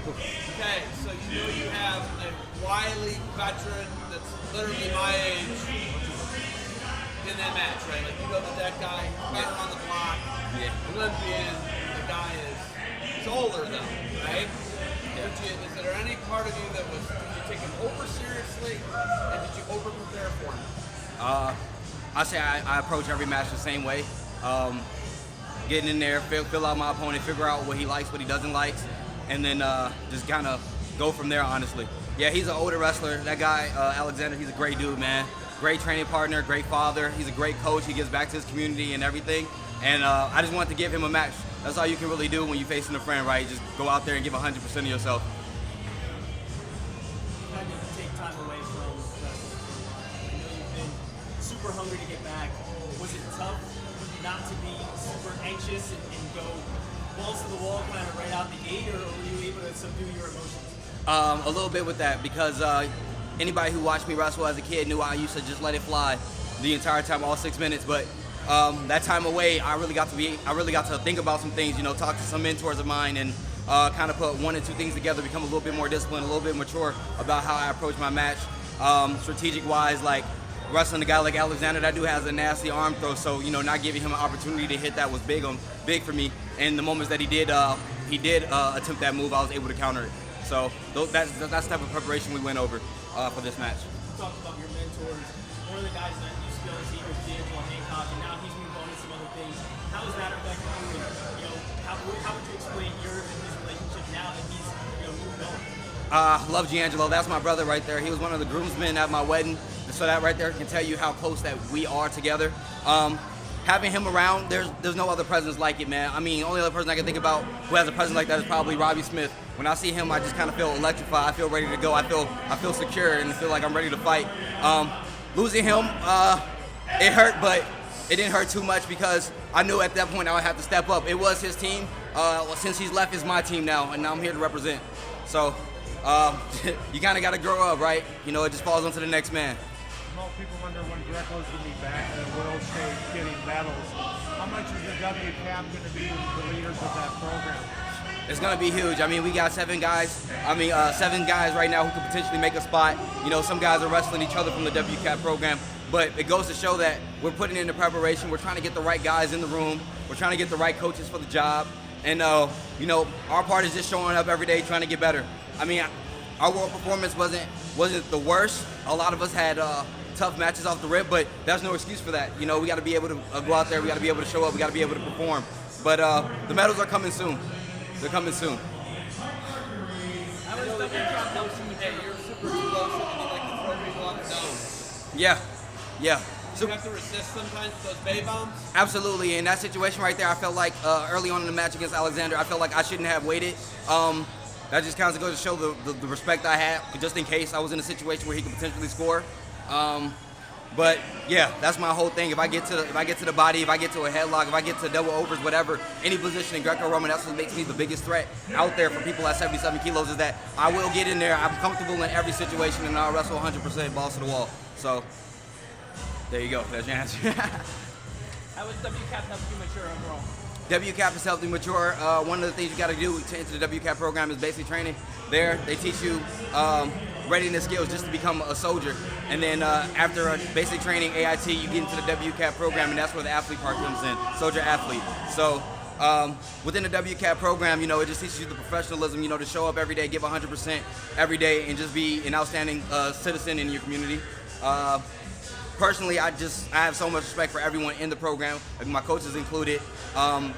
Okay, so you know you have a wily veteran that's literally my age in that match, right? Like, you know that guy, better on the block, Olympian, the guy he's older though, right? Is there any part of you that did you take him over seriously, and did you over prepare for him? I say I approach every match the same way. Getting in there, fill out my opponent, figure out what he likes, what he doesn't like, and then just kind of go from there, honestly. Yeah, he's an older wrestler. That guy, Aliaksandr, he's a great dude, man. Great training partner, great father. He's a great coach. He gives back to his community and everything. And I just wanted to give him a match. That's all you can really do when you're facing a friend, right? Just go out there and give 100% of yourself. Kind of take time away from wrestling. I know you've been super hungry to get back. Was it tough not to be super anxious and go balls to the wall kind of right out the gate, or were you able to subdue your emotions? A little bit with that, because anybody who watched me wrestle as a kid knew I used to just let it fly the entire time, all 6 minutes. But that time away, I really got to think about some things, talk to some mentors of mine, and kind of put one and two things together, become a little bit more disciplined, a little bit mature about how I approach my match, strategic-wise, like wrestling a guy like Aliaksandr. That dude has a nasty arm throw, so not giving him an opportunity to hit that was big for me. And the moments that he did attempt that move, I was able to counter it. So that's the type of preparation we went over for this match. You talked about your mentors. One of the guys that you still see was D'Angelo Hancock, and now he's moved on to some other things. How does that affect you? And, how would you explain yours and his relationship now that he's moved on? Love D'Angelo. That's my brother right there. He was one of the groomsmen at my wedding, so that right there can tell you how close that we are together. Having him around, there's no other presence like it, man. I mean, only other person I can think about who has a presence like that is probably Robbie Smith. When I see him, I just kind of feel electrified. I feel ready to go. I feel secure and feel like I'm ready to fight. Losing him, it hurt, but it didn't hurt too much because I knew at that point I would have to step up. It was his team. Since he's left, it's my team now, and now I'm here to represent. So you kind of got to grow up, right? It just falls onto the next man. People wonder when Greco's going to be back in the world stage getting medals. How much is the WCAP going to be the leaders of that program? It's going to be huge. I mean, we got 7 guys. 7 guys right now who could potentially make a spot. Some guys are wrestling each other from the WCAP program. But it goes to show that we're putting in the preparation. We're trying to get the right guys in the room. We're trying to get the right coaches for the job. And, our part is just showing up every day trying to get better. I mean, our world performance wasn't the worst. A lot of us had tough matches off the rip, but that's no excuse for that. We got to be able to go out there. We got to be able to show up. We got to be able to perform. But the medals are coming soon. They're coming soon. I know that you're super explosive and you like to throw people on the dome. Yeah. Do you have to resist sometimes with those bay bombs? Absolutely. In that situation right there, I felt like early on in the match against Aliaksandr, I felt like I shouldn't have waited. That just kind of goes to show the respect I had, just in case I was in a situation where he could potentially score. But yeah, that's my whole thing. If I get to the body, if I get to a headlock, if I get to double overs, whatever, any position in Greco-Roman, that's what makes me the biggest threat out there for people at 77 kilos is that I will get in there. I'm comfortable in every situation, and I'll wrestle 100% balls to the wall. So there you go. That's your answer. How has WCAP helped you mature overall? WCAP has helped me mature. One of the things you got to do to enter the WCAP program is basic training. There, they teach you readiness skills just to become a soldier. And then after basic training, AIT, you get into the WCAP program, and that's where the athlete part comes in, soldier athlete. So within the WCAP program, it just teaches you the professionalism, to show up every day, give 100% every day, and just be an outstanding citizen in your community. Personally, I have so much respect for everyone in the program, like my coaches included.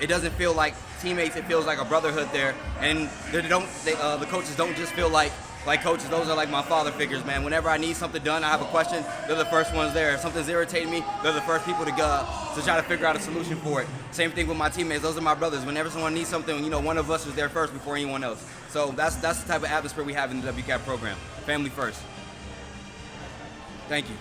It doesn't feel like teammates; it feels like a brotherhood there. And the coaches don't just feel like coaches. Those are like my father figures, man. Whenever I need something done, I have a question, they're the first ones there. If something's irritating me, they're the first people to try to figure out a solution for it. Same thing with my teammates; those are my brothers. Whenever someone needs something, one of us is there first before anyone else. So that's the type of atmosphere we have in the WCAP program. Family first. Thank you.